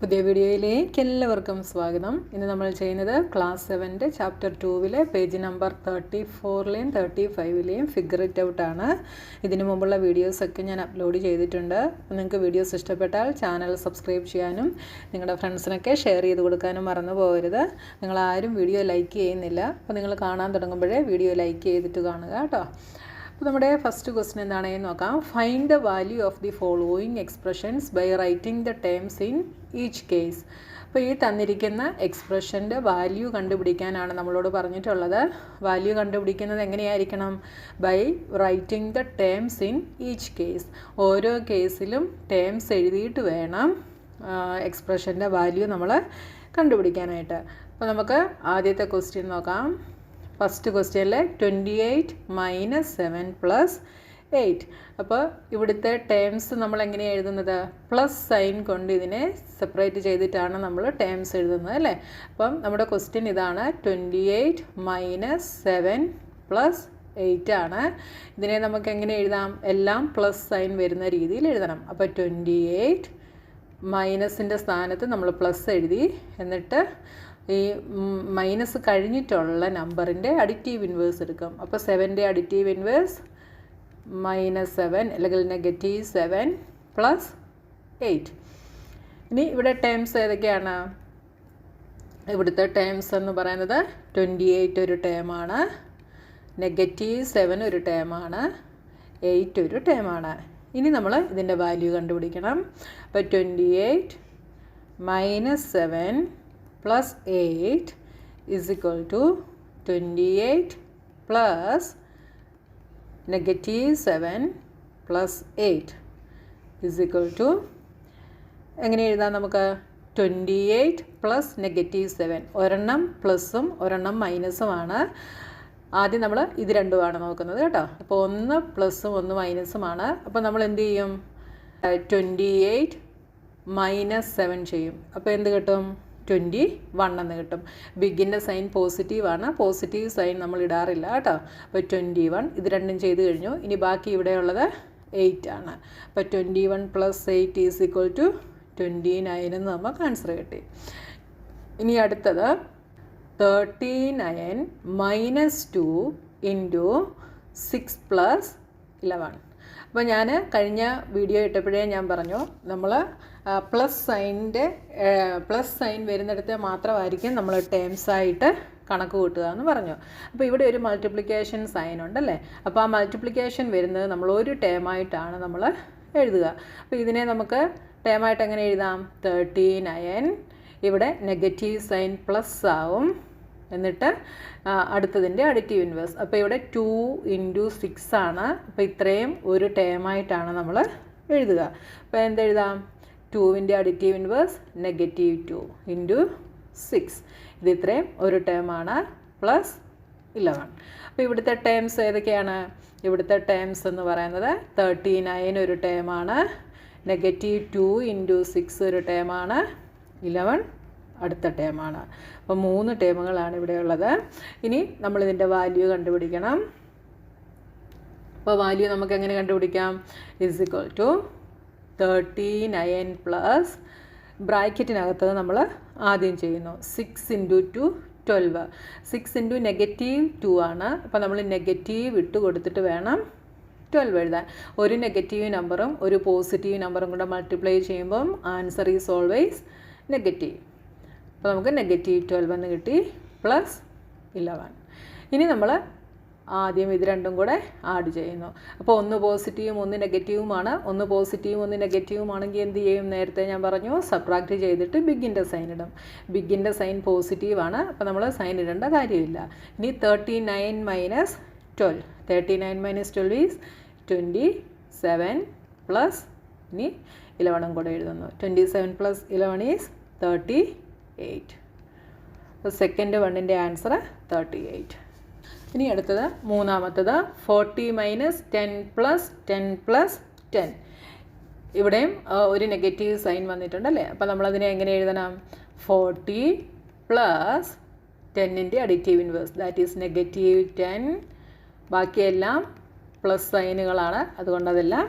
പുതിയ വീഡിയോയിലേക്ക് എല്ലാവർക്കും സ്വാഗതം. ഇന്ന് നമ്മൾ ചെയ്യുന്നത് class 7 chapter 2 page number 34 35 figure it ഔട്ടാണ്. ഇതിനു മുമ്പുള്ള വീഡിയോസൊക്കെ ഞാൻ അപ്ലോഡ് ചെയ്തിട്ടുണ്ട്. അപ്പോൾ നിങ്ങൾക്ക് വീഡിയോസ് ഇഷ്ടപ്പെട്ടാൽ ചാനൽ സബ്സ്ക്രൈബ് ചെയ്യാനും നിങ്ങളുടെ ഫ്രണ്ട്സിനൊക്കെ ഷെയർ ചെയ്ത് കൊടുക്കാനും മറന്നു പോകരുത്. നിങ്ങളാരും വീഡിയോ ലൈക്ക് ചെയ്യുന്നില്ല. അപ്പോൾ നിങ്ങൾ കാണാൻ തുടങ്ങുമ്പോഴേ വീഡിയോ ലൈക്ക് ചെയ്തിട്ട് കാണുക കേട്ടോ. അപ്പോൾ നമ്മുടെ ഫസ്റ്റ് ക്വസ്റ്റ്യൻ എന്താണെന്ന് നോക്കാം. Find the value of the following expressions by writing the terms in each case. അപ്പോൾ ഈ തന്നിരിക്കുന്ന എക്സ്പ്രഷൻ്റെ വാല്യൂ കണ്ടുപിടിക്കാനാണ് നമ്മളോട് പറഞ്ഞിട്ടുള്ളത്. വാല്യൂ കണ്ടുപിടിക്കുന്നത് എങ്ങനെയായിരിക്കണം? By writing the terms in each case. ഓരോ കേസിലും ടേംസ് എഴുതിയിട്ട് വേണം എക്സ്പ്രഷൻ്റെ വാല്യൂ നമ്മൾ കണ്ടുപിടിക്കാനായിട്ട്. അപ്പോൾ നമുക്ക് ആദ്യത്തെ ക്വസ്റ്റ്യൻ നോക്കാം. ഫസ്റ്റ് ക്വസ്റ്റ്യനിൽ 28 - 7 + 8. അപ്പോൾ ഇവിടുത്തെ ടേംസ് നമ്മൾ എങ്ങനെയാണ് എഴുതുന്നത്? പ്ലസ് സൈൻ കൊണ്ട് ഇതിനെ സെപ്പറേറ്റ് ചെയ്തിട്ടാണ് നമ്മൾ ടേംസ് എഴുതുന്നത് അല്ലേ. അപ്പം നമ്മുടെ ക്വസ്റ്റ്യൻ ഇതാണ്. 28 - 7 + 8 ആണ്. ഇതിനെ നമുക്ക് എങ്ങനെ എഴുതാം? എല്ലാം പ്ലസ് സൈൻ വരുന്ന രീതിയിൽ എഴുതണം. അപ്പോൾ 28 മൈനസിൻ്റെ സ്ഥാനത്ത് നമ്മൾ പ്ലസ് എഴുതി. എന്നിട്ട് ഈ മൈനസ് കഴിഞ്ഞിട്ടുള്ള നമ്പറിൻ്റെ അഡിറ്റീവ് ഇൻവേഴ്സ് എടുക്കും. അപ്പോൾ 7ൻ്റെ അഡിറ്റീവ് ഇൻവേഴ്സ് -7 അല്ലെങ്കിൽ -7 + 8. ഇനി ഇവിടെ ടേംസ് ഏതൊക്കെയാണ്? ഇവിടുത്തെ ടേംസ് എന്ന് പറയുന്നത് 28 ഒരു ടേമാണ്, -7 ഒരു ടേമാണ്, 8 ഒരു ടേമാണ്. ഇനി നമ്മൾ ഇതിൻ്റെ വാല്യൂ കണ്ടുപിടിക്കണം. അപ്പോൾ 28 - 7 + 8 = 28 + -7 + 8 = എങ്ങനെ എഴുതാം നമുക്ക്? 28 + -7. ഒരെണ്ണം പ്ലസും ഒരെണ്ണം മൈനസുമാണ്. ആദ്യം നമ്മൾ ഇത് രണ്ടുമാണ് നോക്കുന്നത് കേട്ടോ. അപ്പോൾ ഒന്ന് പ്ലസും ഒന്ന് മൈനസുമാണ്. അപ്പോൾ നമ്മൾ എന്ത് ചെയ്യും? 28 - 7 ചെയ്യും. അപ്പോൾ എന്ത് കിട്ടും? 21 എന്ന് കിട്ടും. ബിഗിൻ്റെ സൈൻ പോസിറ്റീവാണ്. പോസിറ്റീവ് സൈൻ നമ്മൾ ഇടാറില്ല കേട്ടോ. അപ്പോൾ 21 ഇത് രണ്ടും ചെയ്ത് കഴിഞ്ഞു. ഇനി ബാക്കി ഇവിടെയുള്ളത് 8 ആണ്. അപ്പോൾ 21 + 8 = 29 എന്ന് നമുക്ക് ആൻസർ കിട്ടി. ഇനി അടുത്തത് 39 - 2 × 6 + 11. അപ്പോൾ ഞാൻ കഴിഞ്ഞ വീഡിയോ ഇട്ടപ്പോഴേ ഞാൻ പറഞ്ഞു, നമ്മൾ പ്ലസ് സൈൻ വരുന്നിടത്ത് മാത്രമായിരിക്കും നമ്മൾ ടേംസായിട്ട് കണക്ക് കൂട്ടുക എന്ന് പറഞ്ഞു. അപ്പോൾ ഇവിടെ ഒരു മൾട്ടിപ്ലിക്കേഷൻ സൈൻ ഉണ്ടല്ലേ. അപ്പോൾ ആ മൾട്ടിപ്ലിക്കേഷൻ വരുന്നത് നമ്മൾ ഒരു ടേമായിട്ടാണ് നമ്മൾ എഴുതുക. അപ്പോൾ ഇതിനെ നമുക്ക് ടേമായിട്ട് എങ്ങനെ എഴുതാം? 39 ഇവിടെ നെഗറ്റീവ് സൈൻ പ്ലസ് ആവും. എന്നിട്ട് അടുത്തതിൻ്റെ അഡിറ്റീവ് ഇൻവേഴ്സ്. അപ്പോൾ ഇവിടെ 2 × 6 ആണ്. അപ്പോൾ ഇത്രയും ഒരു ടേമായിട്ടാണ് നമ്മൾ എഴുതുക. അപ്പോൾ എന്തെഴുതാം? 2ൻ്റെ അഡിറ്റീവ് ഇൻവേഴ്സ് -2 × 6. ഇത് ഇത്രയും ഒരു ടേമാണ് + 11. അപ്പോൾ ഇവിടുത്തെ ടേംസ് ഏതൊക്കെയാണ്? ഇവിടുത്തെ ടേംസ് എന്ന് പറയുന്നത് 39 ഒരു ടേമാണ്, -2 × 6 ഒരു ടേമാണ്, 11 അടുത്ത ടേമാണ്. അപ്പോൾ 3 ടേമുകളാണ് ഇവിടെ ഉള്ളത്. ഇനി നമ്മളിതിൻ്റെ വാല്യൂ കണ്ടുപിടിക്കണം. അപ്പോൾ വാല്യൂ നമുക്ക് എങ്ങനെ കണ്ടുപിടിക്കാം? = 39 പ്ലസ് ബ്രാക്കറ്റിനകത്ത് നമ്മൾ ആദ്യം ചെയ്യുന്നു 6 × 2 12. 6 × -2 ആണ്. അപ്പോൾ നമ്മൾ നെഗറ്റീവ് ഇട്ട് കൊടുത്തിട്ട് വേണം 12 എഴുതാൻ. ഒരു നെഗറ്റീവ് നമ്പറും ഒരു പോസിറ്റീവ് നമ്പറും കൂടെ മൾട്ടിപ്ലൈ ചെയ്യുമ്പം ആൻസർ ഈസ് ഓൾവേസ് നെഗറ്റീവ്. അപ്പോൾ നമുക്ക് -12 എന്ന് കിട്ടി + 11. ഇനി നമ്മൾ ആദ്യം ഇത് രണ്ടും കൂടെ ആഡ് ചെയ്യുന്നു. അപ്പോൾ ഒന്ന് പോസിറ്റീവും ഒന്ന് നെഗറ്റീവുമാണ്. ഒന്ന് പോസിറ്റീവും ഒന്ന് നെഗറ്റീവുമാണെങ്കിൽ എന്ത് ചെയ്യും? നേരത്തെ ഞാൻ പറഞ്ഞു, സബ്ട്രാക്റ്റ് ചെയ്തിട്ട് ബിഗിൻ്റെ സൈൻ ഇടും. ബിഗിൻ്റെ സൈൻ പോസിറ്റീവാണ്. അപ്പോൾ നമ്മൾ സൈൻ ഇടേണ്ട കാര്യമില്ല. ഇനി 39 - 12. 39 - 12 ഈസ് 27 പ്ലസ് ഇനി 11 കൂടെ എഴുതുന്നു. 27 + 11 ഈസ് 38. അപ്പോൾ സെക്കൻഡ് വണ്ണിൻ്റെ ആൻസർ 38. ഇനി അടുത്തത് മൂന്നാമത്തത് 40 - 10 + 10 + 10. ഇവിടെയും ഒരു നെഗറ്റീവ് സൈൻ വന്നിട്ടുണ്ടല്ലേ. അപ്പോൾ നമ്മളതിനെ എങ്ങനെ എഴുതണം? 40 + 10ൻ്റെ അഡിറ്റീവ് ഇൻവേഴ്സ് ദാറ്റ് ഈസ് -10. ബാക്കിയെല്ലാം പ്ലസ് സൈനുകളാണ്, അതുകൊണ്ട് അതെല്ലാം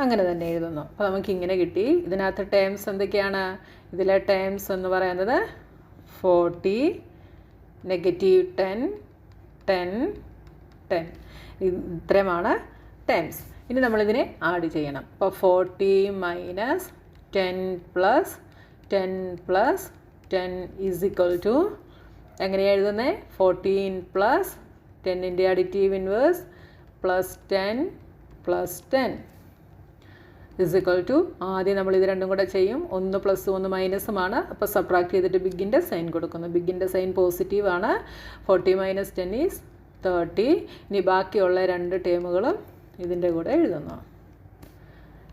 അങ്ങനെ തന്നെ എഴുതുന്നു. അപ്പോൾ നമുക്കിങ്ങനെ കിട്ടി. ഇതിനകത്ത് ടേംസ് എന്തൊക്കെയാണ്? ഇതിലെ ടേംസ് എന്ന് പറയുന്നത് 40, -10, 10, 10 ഇത്രയുമാണ് ടേംസ്. ഇനി നമ്മളിതിനെ ആഡ് ചെയ്യണം. അപ്പോൾ 40 - 10 + 10 + 10 = എങ്ങനെയാണ് എഴുതുന്നത്? 14 + 10ൻ്റെ അഡിറ്റീവ് ഇൻവേഴ്സ് +10 + 10 = ആദ്യം നമ്മൾ ഇത് രണ്ടും കൂടെ ചെയ്യും. 1 + 1 മൈനസുമാണ്. അപ്പോൾ സബ്ട്രാക്ട് ചെയ്തിട്ട് ബിഗിൻ്റെ സൈൻ കൊടുക്കുന്നു. ബിഗിൻ്റെ സൈൻ പോസിറ്റീവാണ്. 40 - 10 = 30. ഇനി ബാക്കിയുള്ള രണ്ട് ടേമുകളും ഇതിൻ്റെ കൂടെ എഴുതുന്നു.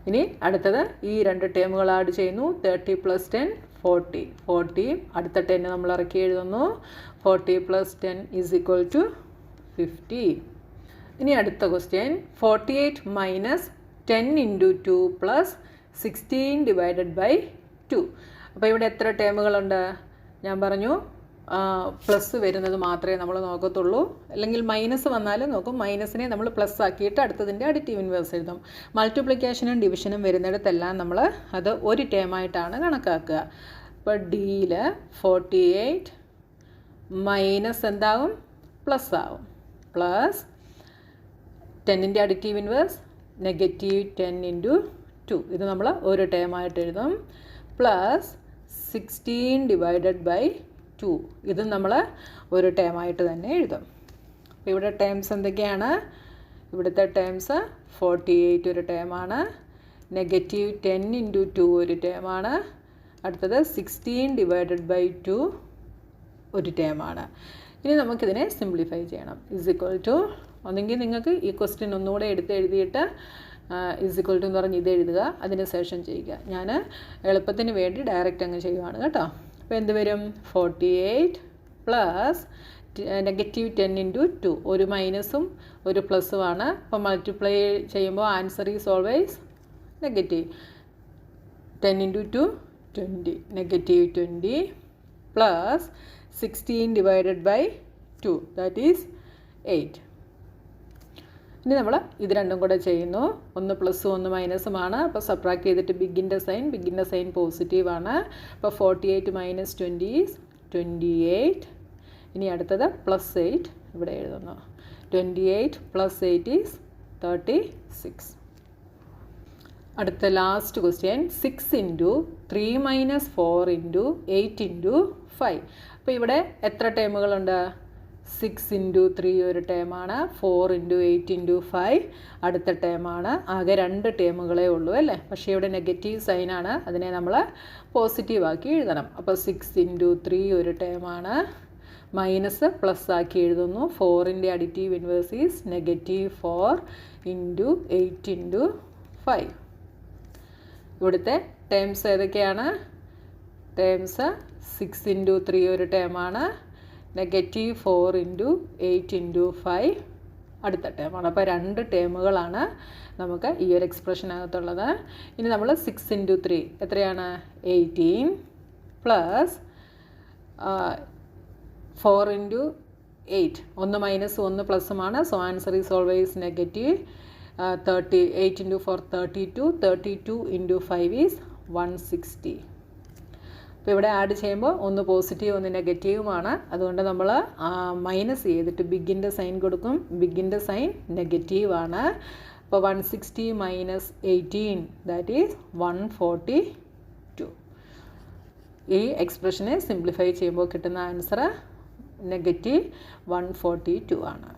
ഇനി അടുത്തത് ഈ രണ്ട് ടേമുകൾ ആഡ് ചെയ്യുന്നു. 30 + 10 40. 40 അടുത്ത 10 നമ്മൾ ഇറക്കി എഴുതുന്നു. 40 + 10 = 50. ഇനി അടുത്ത ക്വസ്റ്റ്യൻ 48 - 10 × 2 + 16 / 2. അപ്പോൾ ഇവിടെ എത്ര ടേമുകളുണ്ട്? ഞാൻ പറഞ്ഞു പ്ലസ് വരുന്നത് മാത്രമേ നമ്മൾ നോക്കത്തുള്ളൂ. അല്ലെങ്കിൽ മൈനസ് വന്നാലും നോക്കും. മൈനസിനെ നമ്മൾ പ്ലസ് ആക്കിയിട്ട് അടുത്തതിൻ്റെ അഡിറ്റീവ് ഇൻവേഴ്സ് എഴുതും. മൾട്ടിപ്ലിക്കേഷനും ഡിവിഷനും വരുന്നിടത്തെല്ലാം നമ്മൾ അത് ഒരു ടേമായിട്ടാണ് കണക്കാക്കുക. ഇപ്പോൾ ഡിയിൽ 48 മൈനസ് എന്താവും? പ്ലസ് ആവും. പ്ലസ് 10ൻ്റെ അഡിറ്റീവ് ഇൻവേഴ്സ് -10 × 2. ഇത് നമ്മൾ ഒരു ടേമായിട്ട് എഴുതും. പ്ലസ് 16 / 2. ഇത് നമ്മൾ ഒരു ടേമായിട്ട് തന്നെ എഴുതും. അപ്പോൾ ഇവിടെ ടേംസ് എന്തൊക്കെയാണ്? ഇവിടുത്തെ ടേംസ് 48 ഒരു ടേമാണ്, -10 × 2 ഒരു ടേമാണ്, അടുത്തത് 16 / 2 ഒരു ടേമാണ്. ഇനി നമുക്കിതിനെ സിംപ്ലിഫൈ ചെയ്യണം. ഒന്നെങ്കിൽ നിങ്ങൾക്ക് ഈ ക്വസ്റ്റ്യൻ ഒന്നുകൂടെ എഴുതിയിട്ട് എന്ന് പറഞ്ഞ് ഇത് എഴുതുക, അതിന് ശേഷം ചെയ്യുക. ഞാൻ എളുപ്പത്തിന് വേണ്ടി ഡയറക്റ്റ് അങ്ങ് ചെയ്യുവാണ് കേട്ടോ. അപ്പോൾ എന്ത് വരും? 48 + -10 × 2. ഒരു മൈനസും ഒരു പ്ലസ്സുമാണ്. അപ്പോൾ മൾട്ടിപ്ലൈ ചെയ്യുമ്പോൾ answer is always negative. 10 × 2 20, -20 + 16 / 2 that is 8. ഇനി നമ്മൾ ഇത് രണ്ടും കൂടെ ചെയ്യുന്നു. 1 പ്ലസും 1 മൈനസുമാണ്. അപ്പോൾ സബ്ട്രാക്ട് ചെയ്തിട്ട് ബിഗിൻ്റെ സൈൻ പോസിറ്റീവാണ്. അപ്പോൾ 48 - 20 ഈസ് 28. ഇനി അടുത്തത് +8 ഇവിടെ എഴുതുന്നു. 28 + 8 ഈസ് 36. അടുത്ത ലാസ്റ്റ് ക്വസ്റ്റ്യൻ 6 × 3 - 4 × 8 × 5. അപ്പോൾ ഇവിടെ എത്ര ടേമുകളുണ്ട്? 6 × 3 ഒരു ടേമാണ്, 4 × 8 × 5 അടുത്ത ടേമാണ്. ആകെ 2 ടേമുകളേ ഉള്ളൂ അല്ലേ? പക്ഷേ ഇവിടെ നെഗറ്റീവ് സൈനാണ്, അതിനെ നമ്മൾ പോസിറ്റീവാക്കി എഴുതണം. അപ്പോൾ 6 × 3 ഒരു ടേമാണ്, മൈനസ് പ്ലസ് ആക്കി എഴുതുന്നു. 4ൻ്റെ അഡിറ്റീവ് ഇൻവേഴ്സ് ഈസ് -4 × 8 × 5. ഇവിടുത്തെ ടേംസ് ഏതൊക്കെയാണ്? ടേംസ് 6 × 3 ഒരു ടേമാണ്, -4 × 8 × 5 അടുത്ത ടേമാണ്. അപ്പോൾ 2 ടേമുകളാണ് നമുക്ക് ഈ ഒരു എക്സ്പ്രഷനകത്തുള്ളത്. ഇനി നമ്മൾ 6 × 3 എത്രയാണ്? 18 + 4 × 8. 1 മൈനസ് 1 പ്ലസുമാണ്. So answer is always negative. 8 × 4 32. 32 × 5 is 160. അപ്പോൾ ഇവിടെ ആഡ് ചെയ്യുമ്പോൾ ഒന്ന് പോസിറ്റീവ് ഒന്ന് നെഗറ്റീവുമാണ്. അതുകൊണ്ട് നമ്മൾ മൈനസ് ചെയ്തിട്ട് ബിഗിൻ്റെ സൈൻ കൊടുക്കും. ബിഗിൻ്റെ സൈൻ നെഗറ്റീവാണ്. അപ്പോൾ 160 - 18 ദാറ്റ് ഈസ് 142. ഈ എക്സ്പ്രഷനെ സിംപ്ലിഫൈ ചെയ്യുമ്പോൾ കിട്ടുന്ന ആൻസർ -142 ആണ്.